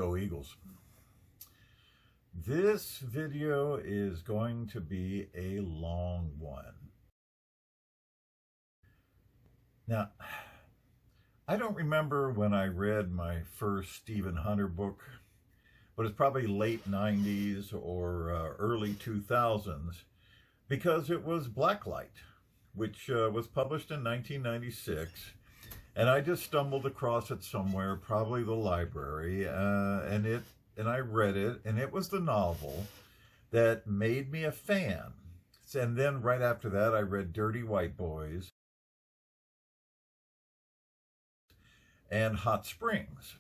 Go Eagles. This video is going to be a long one. Now, I don't remember when I read my first Stephen Hunter book, but it's probably late 90s or early 2000s, because it was Blacklight, which was published in 1996. And I just stumbled across it somewhere, probably the library, and I read it, and it was the novel that made me a fan. And then right after that, I read Dirty White Boys and Hot Springs,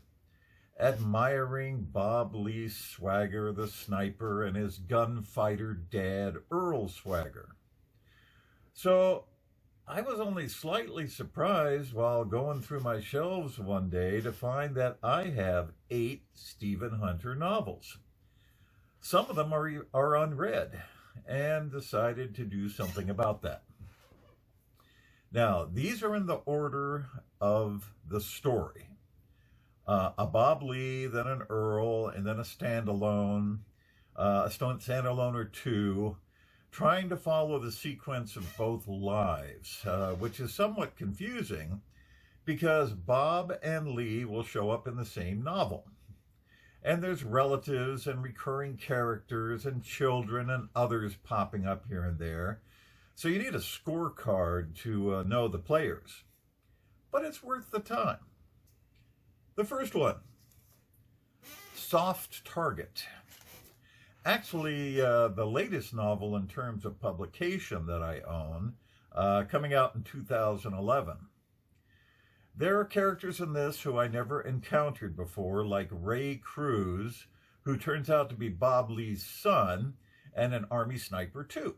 admiring Bob Lee's swagger, the sniper, and his gunfighter dad, Earl Swagger. So I was only slightly surprised while going through my shelves one day to find that I have 8 Stephen Hunter novels. Some of them are unread, and decided to do something about that. Now, these are in the order of the story. A Bob Lee, then an Earl, and then a standalone or two, trying to follow the sequence of both lives, which is somewhat confusing because Bob and Lee will show up in the same novel. And there's relatives and recurring characters and children and others popping up here and there. So you need a scorecard to know the players. But it's worth the time. The first one, Soft Target. Actually, the latest novel in terms of publication that I own, coming out in 2011. There are characters in this who I never encountered before, like Ray Cruz, who turns out to be Bob Lee's son and an Army sniper too.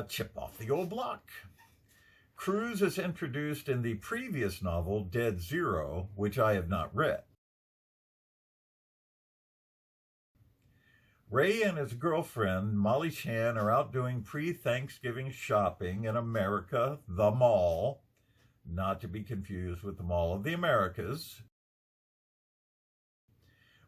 Chip off the old block. Cruz is introduced in the previous novel, Dead Zero, which I have not read. Ray and his girlfriend, Molly Chan, are out doing pre-Thanksgiving shopping in America, the Mall, not to be confused with the Mall of the Americas,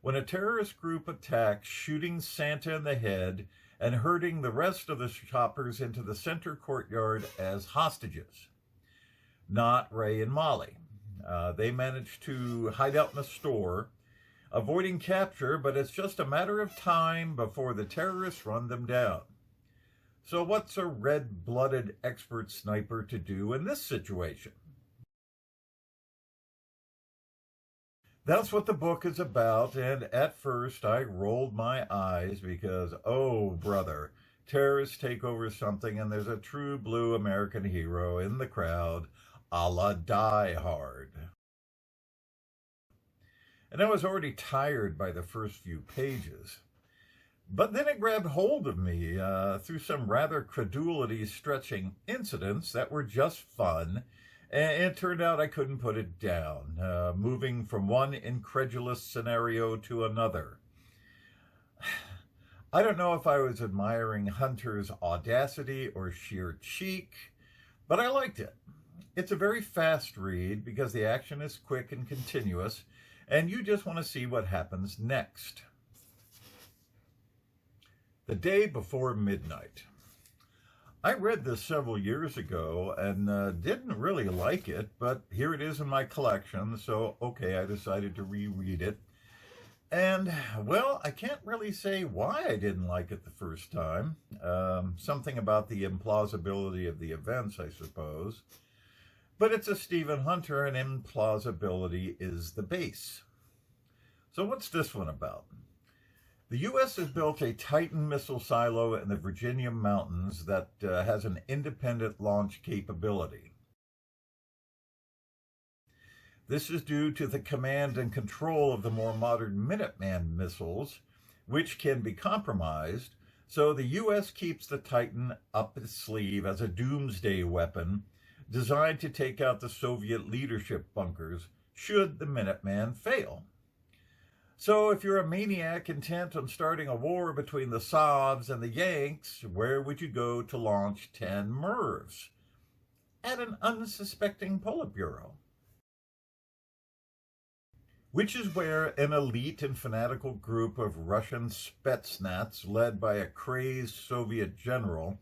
when a terrorist group attacks, shooting Santa in the head and herding the rest of the shoppers into the center courtyard as hostages. Not Ray and Molly. They manage to hide out in a store, avoiding capture, but it's just a matter of time before the terrorists run them down. So what's a red-blooded expert sniper to do in this situation? That's what the book is about, and at first I rolled my eyes because, oh brother, terrorists take over something and there's a true blue American hero in the crowd, a la Die Hard. And I was already tired by the first few pages. But then it grabbed hold of me through some rather credulity-stretching incidents that were just fun, and it turned out I couldn't put it down, moving from one incredulous scenario to another. I don't know if I was admiring Hunter's audacity or sheer cheek, but I liked it. It's a very fast read because the action is quick and continuous, and you just want to see what happens next. The Day Before Midnight. I read this several years ago and didn't really like it, but here it is in my collection, so okay, I decided to reread it. And, well, I can't really say why I didn't like it the first time. Something about the implausibility of the events, I suppose. But it's a Stephen Hunter, and implausibility is the base. So what's this one about? The U.S. has built a Titan missile silo in the Virginia mountains that has an independent launch capability. This is due to the command and control of the more modern Minuteman missiles, which can be compromised, so the U.S. keeps the Titan up its sleeve as a doomsday weapon designed to take out the Soviet leadership bunkers should the Minuteman fail. So if you're a maniac intent on starting a war between the Sovs and the Yanks, where would you go to launch 10 MIRVs? At an unsuspecting Politburo. which is where an elite and fanatical group of Russian Spetsnaz, led by a crazed Soviet general,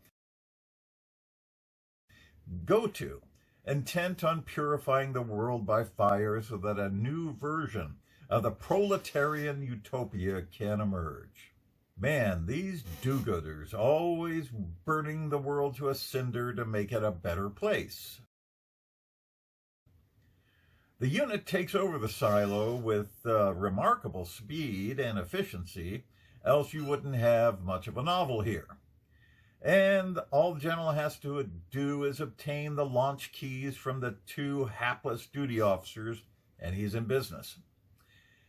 go to, intent on purifying the world by fire so that a new version of the proletarian utopia can emerge. Man, these do-gooders, always burning the world to a cinder to make it a better place. The unit takes over the silo with remarkable speed and efficiency, else you wouldn't have much of a novel here. And all the general has to do is obtain the launch keys from the two hapless duty officers, and he's in business.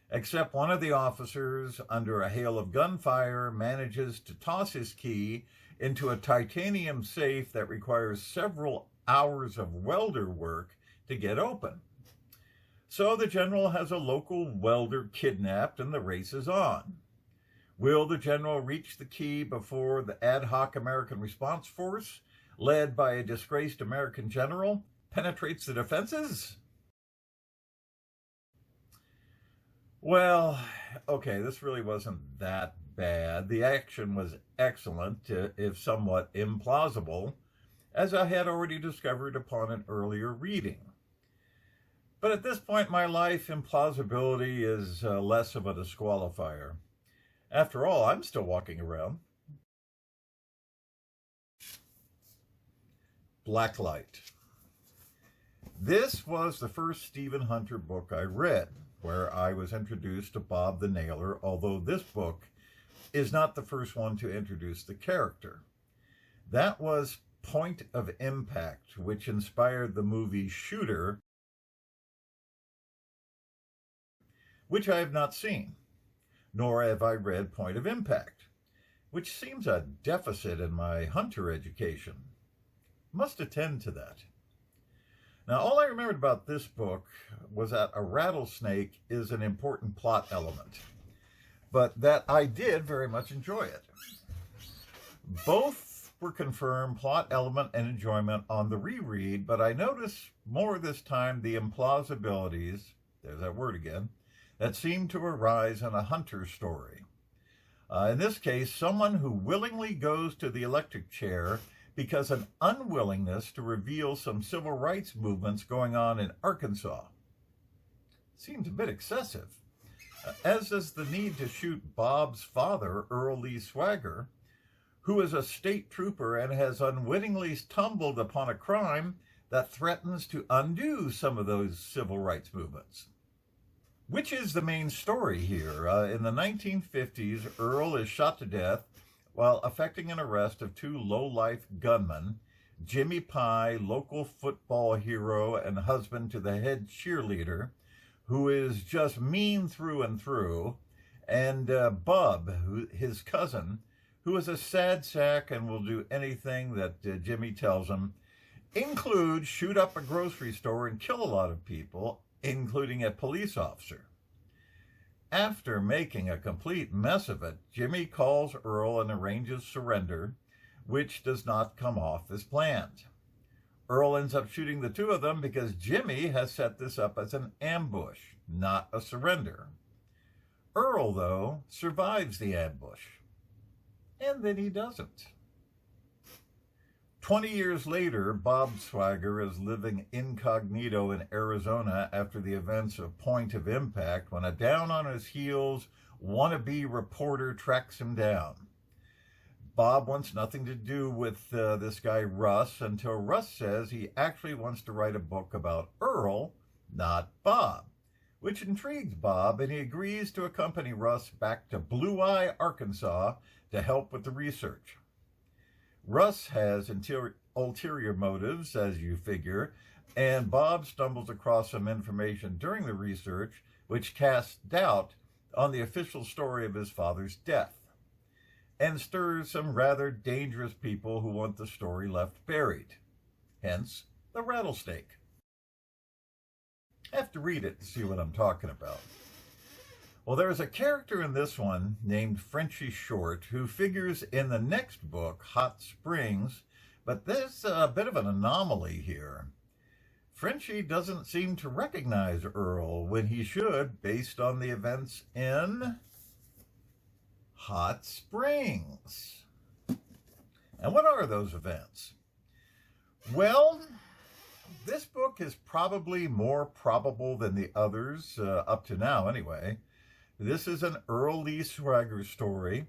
Except one of the officers, under a hail of gunfire, manages to toss his key into a titanium safe that requires several hours of welder work to get open. So the general has a local welder kidnapped, and the race is on. Will the general reach the key before the ad hoc American response force, led by a disgraced American general, penetrates the defenses? Well, okay, this really wasn't that bad. The action was excellent, if somewhat implausible, as I had already discovered upon an earlier reading. But at this point in my life, implausibility is less of a disqualifier. After all, I'm still walking around. Blacklight. This was the first Stephen Hunter book I read, where I was introduced to Bob the Nailer, although this book is not the first one to introduce the character. That was Point of Impact, which inspired the movie Shooter, which I have not seen, nor have I read Point of Impact, which seems a deficit in my Hunter education. Must attend to that. Now, all I remembered about this book was that a rattlesnake is an important plot element, but that I did very much enjoy it. Both were confirmed plot element and enjoyment on the reread, but I noticed more this time the implausibilities, there's that word again, that seem to arise in a Hunter story. In this case, someone who willingly goes to the electric chair because an unwillingness to reveal some civil rights movements going on in Arkansas. Seems a bit excessive, as does the need to shoot Bob's father, Earl Lee Swagger, who is a state trooper and has unwittingly stumbled upon a crime that threatens to undo some of those civil rights movements. Which is the main story here. In the 1950s, Earl is shot to death while effecting an arrest of two low-life gunmen, Jimmy Pie, local football hero and husband to the head cheerleader, who is just mean through and through, and Bub, his cousin, who is a sad sack and will do anything that Jimmy tells him, include shoot up a grocery store and kill a lot of people, including a police officer. After making a complete mess of it, Jimmy calls Earl and arranges surrender, which does not come off as planned. Earl ends up shooting the two of them because Jimmy has set this up as an ambush, not a surrender. Earl, though, survives the ambush. And then he doesn't. 20 years later, Bob Swagger is living incognito in Arizona after the events of Point of Impact when a down-on-his-heels wannabe reporter tracks him down. Bob wants nothing to do with this guy Russ until Russ says he actually wants to write a book about Earl, not Bob, which intrigues Bob, and he agrees to accompany Russ back to Blue Eye, Arkansas to help with the research. Russ has ulterior motives, as you figure, and Bob stumbles across some information during the research which casts doubt on the official story of his father's death, and stirs some rather dangerous people who want the story left buried. Hence, the rattlesnake. I have to read it to see what I'm talking about. Well, there's a character in this one named Frenchie Short who figures in the next book, Hot Springs, but there's a bit of an anomaly here. Frenchie doesn't seem to recognize Earl when he should, based on the events in Hot Springs. And what are those events? Well, this book is probably more probable than the others, up to now anyway. This is an Earl Lee Swagger story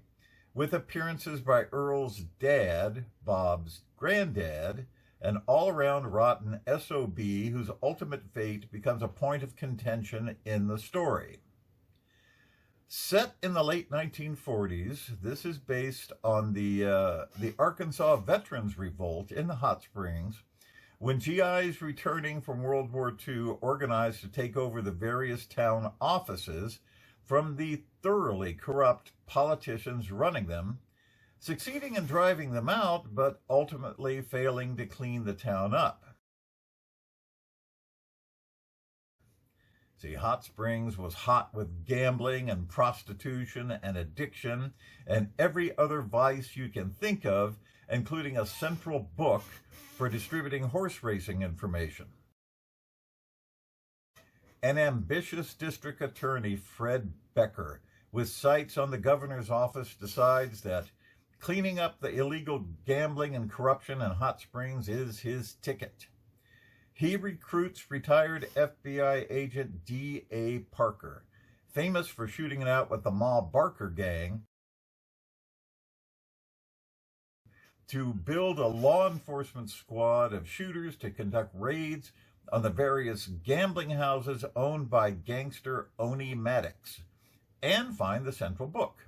with appearances by Earl's dad, Bob's granddad, an all-around rotten SOB whose ultimate fate becomes a point of contention in the story. Set in the late 1940s, this is based on the Arkansas Veterans Revolt in the Hot Springs, when GIs returning from World War II organized to take over the various town offices from the thoroughly corrupt politicians running them, succeeding in driving them out, but ultimately failing to clean the town up. See, Hot Springs was hot with gambling and prostitution and addiction and every other vice you can think of, including a central book for distributing horse racing information. An ambitious district attorney, Fred Becker, with sights on the governor's office, decides that cleaning up the illegal gambling and corruption in Hot Springs is his ticket. He recruits retired FBI agent D.A. Parker, famous for shooting it out with the Ma Barker gang, to build a law enforcement squad of shooters to conduct raids on the various gambling houses owned by gangster Oni Maddox, and find the central book.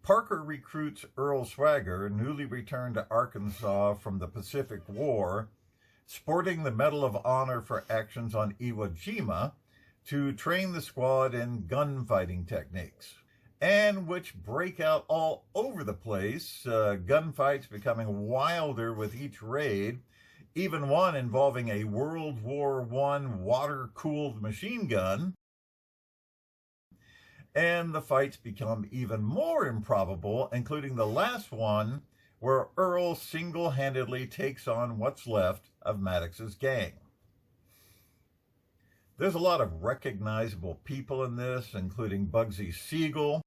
Parker recruits Earl Swagger, newly returned to Arkansas from the Pacific War, sporting the Medal of Honor for actions on Iwo Jima, to train the squad in gunfighting techniques, and which break out all over the place, gunfights becoming wilder with each raid, even one involving a World War I water-cooled machine gun. And the fights become even more improbable, including the last one where Earl single-handedly takes on what's left of Maddox's gang. There's a lot of recognizable people in this, including Bugsy Siegel,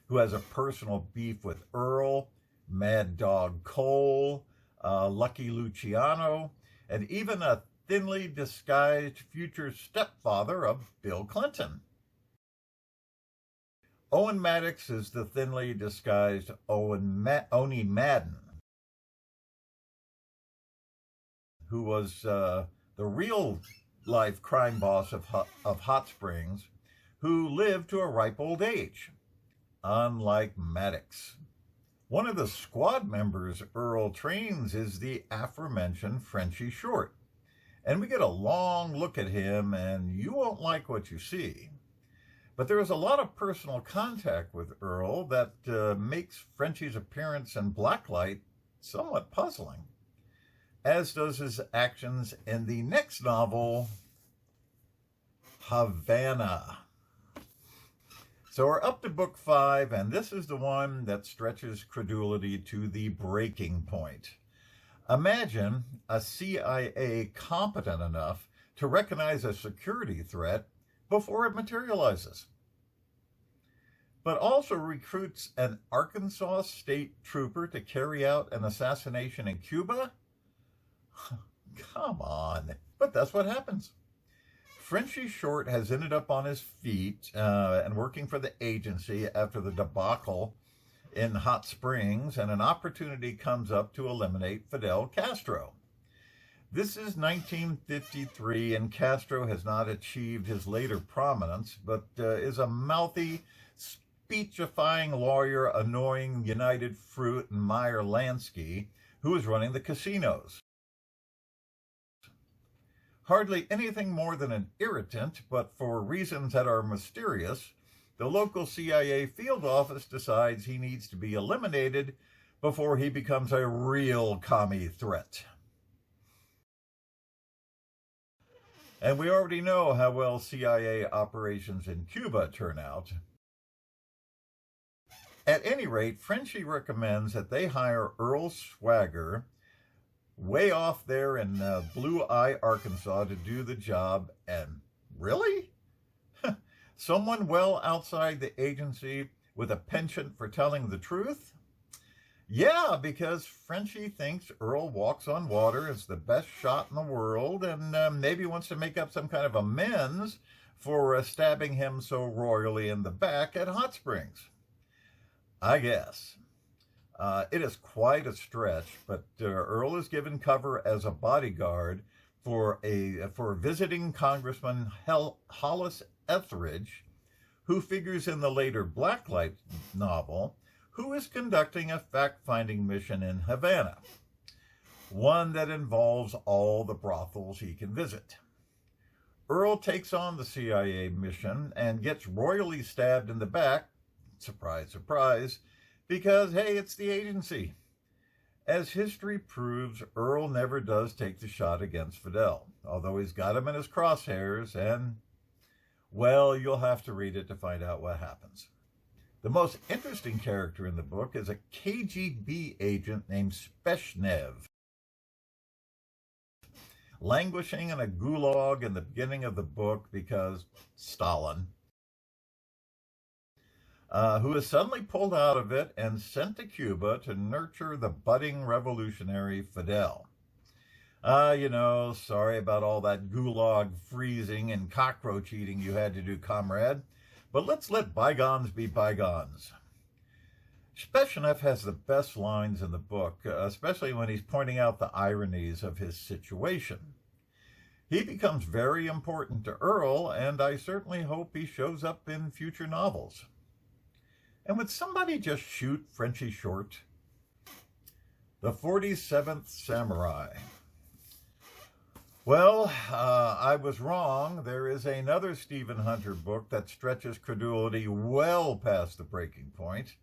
who has a personal beef with Earl, Mad Dog Cole, Lucky Luciano, and even a thinly disguised future stepfather of Bill Clinton. Owen Maddox is the thinly disguised Oni Madden, who was the real-life crime boss of Hot Springs, who lived to a ripe old age, unlike Maddox. One of the squad members Earl trains is the aforementioned Frenchie Short, and we get a long look at him, and you won't like what you see. But there is a lot of personal contact with Earl that makes Frenchie's appearance in Blacklight somewhat puzzling, as does his actions in the next novel, Havana. So we're up to book 5, and this is the one that stretches credulity to the breaking point. Imagine a CIA competent enough to recognize a security threat before it materializes, but also recruits an Arkansas state trooper to carry out an assassination in Cuba? Come on. But that's what happens. Frenchie Short has ended up on his feet and working for the agency after the debacle in Hot Springs, and an opportunity comes up to eliminate Fidel Castro. This is 1953, and Castro has not achieved his later prominence, but is a mouthy, speechifying lawyer annoying United Fruit and Meyer Lansky, who is running the casinos. Hardly anything more than an irritant, but for reasons that are mysterious, the local CIA field office decides he needs to be eliminated before he becomes a real commie threat. And we already know how well CIA operations in Cuba turn out. At any rate, Frenchie recommends that they hire Earl Swagger way off there in Blue Eye, Arkansas to do the job. And really? Someone well outside the agency with a penchant for telling the truth? Yeah, because Frenchie thinks Earl walks on water is the best shot in the world and maybe wants to make up some kind of amends for stabbing him so royally in the back at Hot Springs. I guess. It is quite a stretch, but Earl is given cover as a bodyguard for visiting Congressman Hollis Etheridge, who figures in the later Blacklight novel, who is conducting a fact-finding mission in Havana, one that involves all the brothels he can visit. Earl takes on the CIA mission and gets royally stabbed in the back, surprise, surprise, because, hey, it's the agency. As history proves, Earl never does take the shot against Fidel, although he's got him in his crosshairs, and, well, you'll have to read it to find out what happens. The most interesting character in the book is a KGB agent named Speshnev, languishing in a gulag in the beginning of the book because Stalin, who is suddenly pulled out of it and sent to Cuba to nurture the budding revolutionary Fidel. Sorry about all that gulag freezing and cockroach eating you had to do, comrade, but let's let bygones be bygones. Speshnev has the best lines in the book, especially when he's pointing out the ironies of his situation. He becomes very important to Earl, and I certainly hope he shows up in future novels. And would somebody just shoot Frenchie short? The 47th Samurai. Well, I was wrong. There is another Stephen Hunter book that stretches credulity well past the breaking point.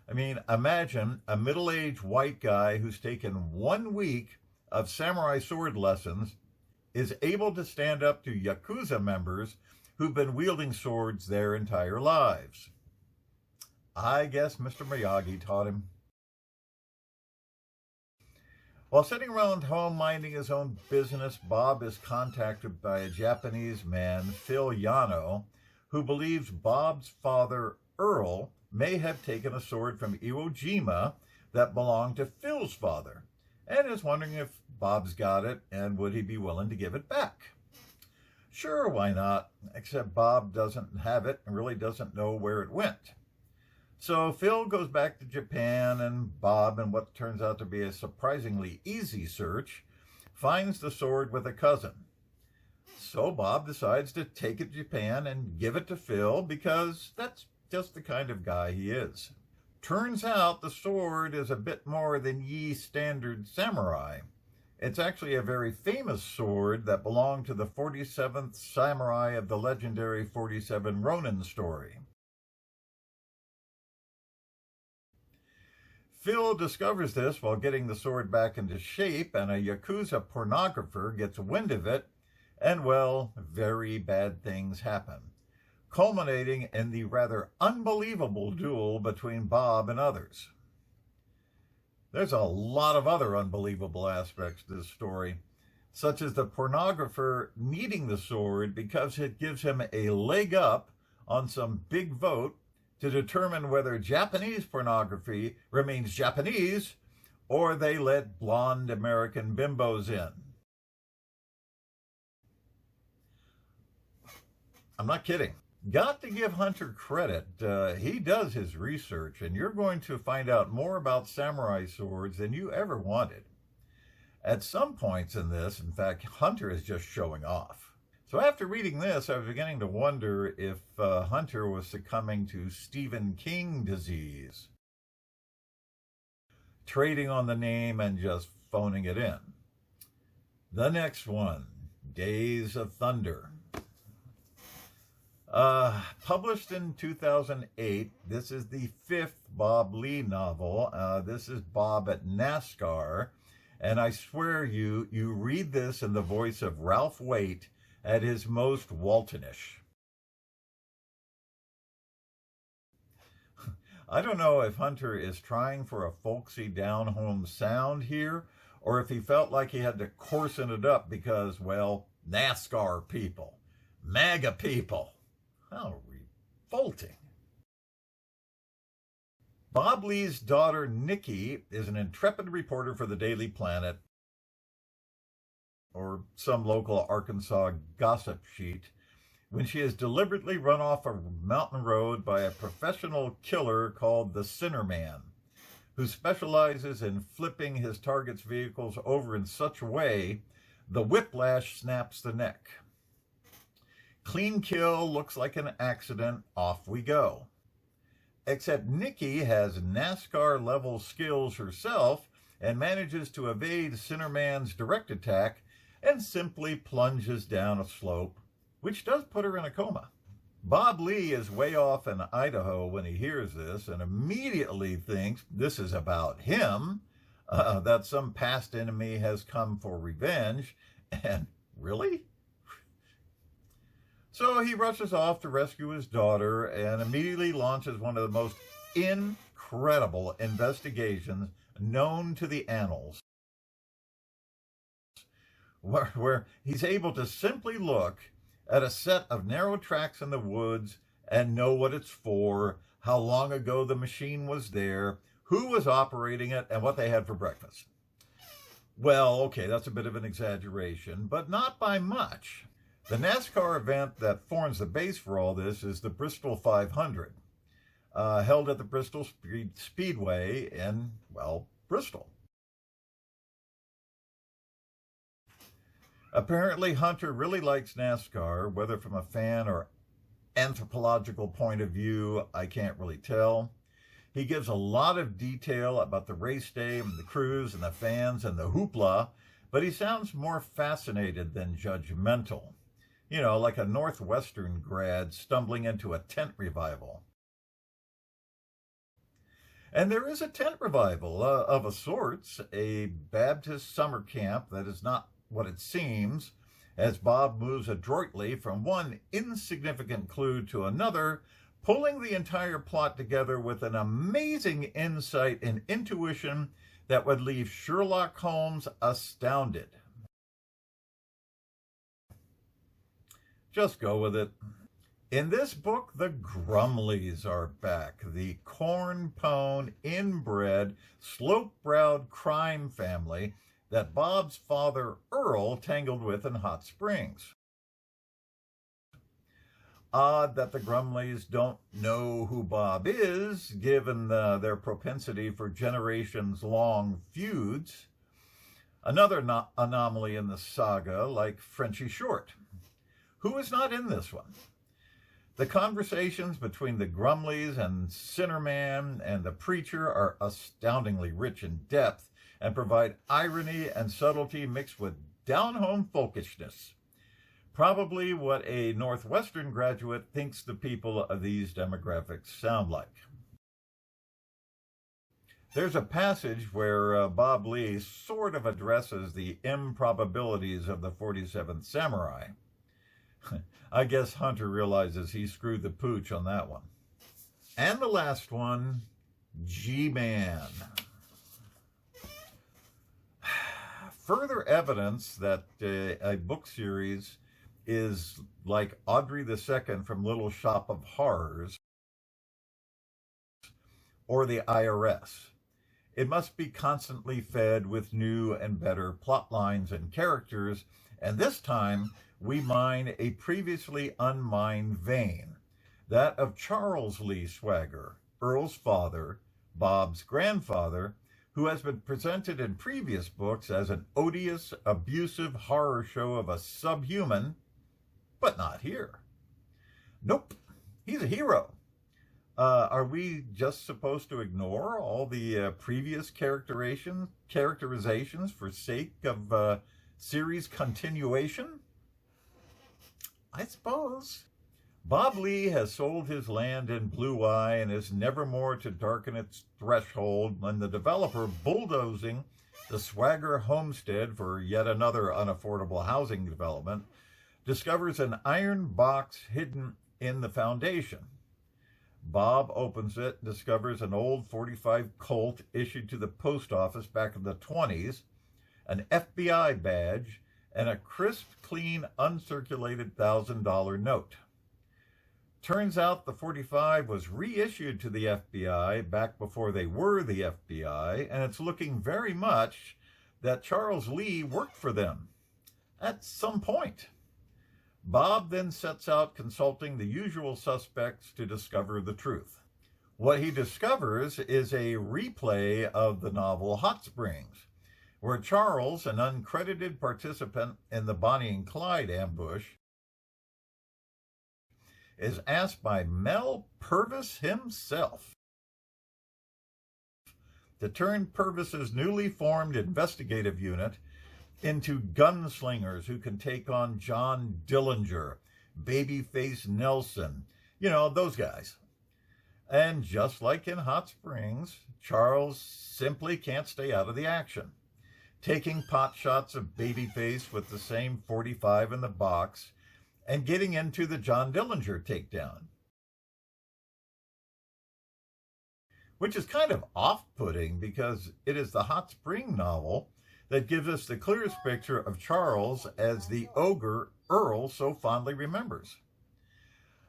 I mean, imagine a middle-aged white guy who's taken 1 week of samurai sword lessons is able to stand up to Yakuza members who've been wielding swords their entire lives. I guess Mr. Miyagi taught him. While sitting around home minding his own business, Bob is contacted by a Japanese man, Phil Yano, who believes Bob's father, Earl, may have taken a sword from Iwo Jima that belonged to Phil's father, and is wondering if Bob's got it and would he be willing to give it back. Sure, why not? Except Bob doesn't have it and really doesn't know where it went. So Phil goes back to Japan, and Bob, in what turns out to be a surprisingly easy search, finds the sword with a cousin. So Bob decides to take it to Japan and give it to Phil because that's just the kind of guy he is. Turns out the sword is a bit more than ye standard samurai. It's actually a very famous sword that belonged to the 47th samurai of the legendary 47 Ronin story. Phil discovers this while getting the sword back into shape, and a Yakuza pornographer gets wind of it, and, well, very bad things happen, culminating in the rather unbelievable duel between Bob and others. There's a lot of other unbelievable aspects to this story, such as the pornographer needing the sword because it gives him a leg up on some big vote to determine whether Japanese pornography remains Japanese or they let blonde American bimbos in. I'm not kidding. Got to give Hunter credit. He does his research, and you're going to find out more about samurai swords than you ever wanted. At some points in this, in fact, Hunter is just showing off. So after reading this, I was beginning to wonder if Hunter was succumbing to Stephen King disease, trading on the name and just phoning it in. The next one, Days of Thunder. Published in 2008, this is the 5th Bob Lee novel. This is Bob at NASCAR, and I swear you read this in the voice of Ralph Waite at his most Waltonish. I don't know if Hunter is trying for a folksy down-home sound here, or if he felt like he had to coarsen it up because, well, NASCAR people, MAGA people. How revolting. Bob Lee's daughter, Nikki, is an intrepid reporter for the Daily Planet, or some local Arkansas gossip sheet, when she is deliberately run off a mountain road by a professional killer called the Sinner Man, who specializes in flipping his target's vehicles over in such a way the whiplash snaps the neck. Clean kill, looks like an accident, off we go. Except Nikki has NASCAR-level skills herself and manages to evade Sinnerman's direct attack and simply plunges down a slope, which does put her in a coma. Bob Lee is way off in Idaho when he hears this and immediately thinks this is about him, that some past enemy has come for revenge, and really? So he rushes off to rescue his daughter and immediately launches one of the most incredible investigations known to the annals, where he's able to simply look at a set of narrow tracks in the woods and know what it's for, how long ago the machine was there, who was operating it, and what they had for breakfast. Well, okay, that's a bit of an exaggeration, but not by much. The NASCAR event that forms the base for all this is the Bristol 500, held at the Bristol Speedway in, well, Bristol. Apparently, Hunter really likes NASCAR, whether from a fan or anthropological point of view, I can't really tell. He gives a lot of detail about the race day and the crews and the fans and the hoopla, but he sounds more fascinated than judgmental. You know, like a Northwestern grad stumbling into a tent revival. And there is a tent revival of a sorts, a Baptist summer camp that is not what it seems, as Bob moves adroitly from one insignificant clue to another, pulling the entire plot together with an amazing insight and intuition that would leave Sherlock Holmes astounded. Just go with it. In this book, the Grumleys are back, the corn-pone, inbred, slope-browed crime family that Bob's father, Earl, tangled with in Hot Springs. Odd that the Grumleys don't know who Bob is, given their propensity for generations-long feuds. Another anomaly in the saga, like Frenchie Short, who is not in this one. The conversations between the Grumleys and Sinnerman and the preacher are astoundingly rich in depth and provide irony and subtlety mixed with down-home folkishness. Probably what a Northwestern graduate thinks the people of these demographics sound like. There's a passage where Bob Lee sort of addresses the improbabilities of the 47th Samurai. I guess Hunter realizes he screwed the pooch on that one. And the last one, G-Man. Further evidence that a book series is like Audrey II from Little Shop of Horrors or the IRS. It must be constantly fed with new and better plot lines and characters, and this time we mine a previously unmined vein, that of Charles Lee Swagger, Earl's father, Bob's grandfather, who has been presented in previous books as an odious, abusive horror show of a subhuman, but not here. Nope, he's a hero. Are we just supposed to ignore all the previous characterizations for sake of series continuation? I suppose. Bob Lee has sold his land in Blue Eye and is never more to darken its threshold when the developer bulldozing the Swagger homestead for yet another unaffordable housing development discovers an iron box hidden in the foundation. Bob opens it and discovers an old .45 Colt issued to the post office back in the 20s, an FBI badge, and a crisp, clean, uncirculated $1,000 note. Turns out the 45 was reissued to the FBI back before they were the FBI, and it's looking very much that Charles Lee worked for them at some point. Bob then sets out consulting the usual suspects to discover the truth. What he discovers is a replay of the novel Hot Springs, where Charles, an uncredited participant in the Bonnie and Clyde ambush, is asked by Mel Purvis himself to turn Purvis's newly formed investigative unit into gunslingers who can take on John Dillinger, Babyface Nelson, those guys. And just like in Hot Springs, Charles simply can't stay out of the action, taking pot shots of Babyface with the same 45 in the box and getting into the John Dillinger takedown, which is kind of off-putting because it is the Hot Spring novel that gives us the clearest picture of Charles as the ogre Earl so fondly remembers.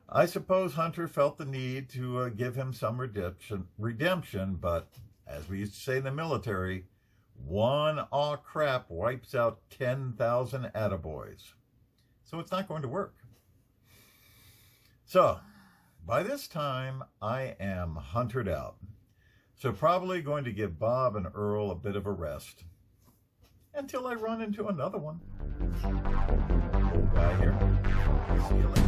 I suppose Hunter felt the need to give him some redemption, but as we used to say in the military, one aw crap wipes out 10,000 attaboys. So it's not going to work. So by this time, I am huntered out. So probably going to give Bob and Earl a bit of a rest until I run into another one. Guy here. See you later.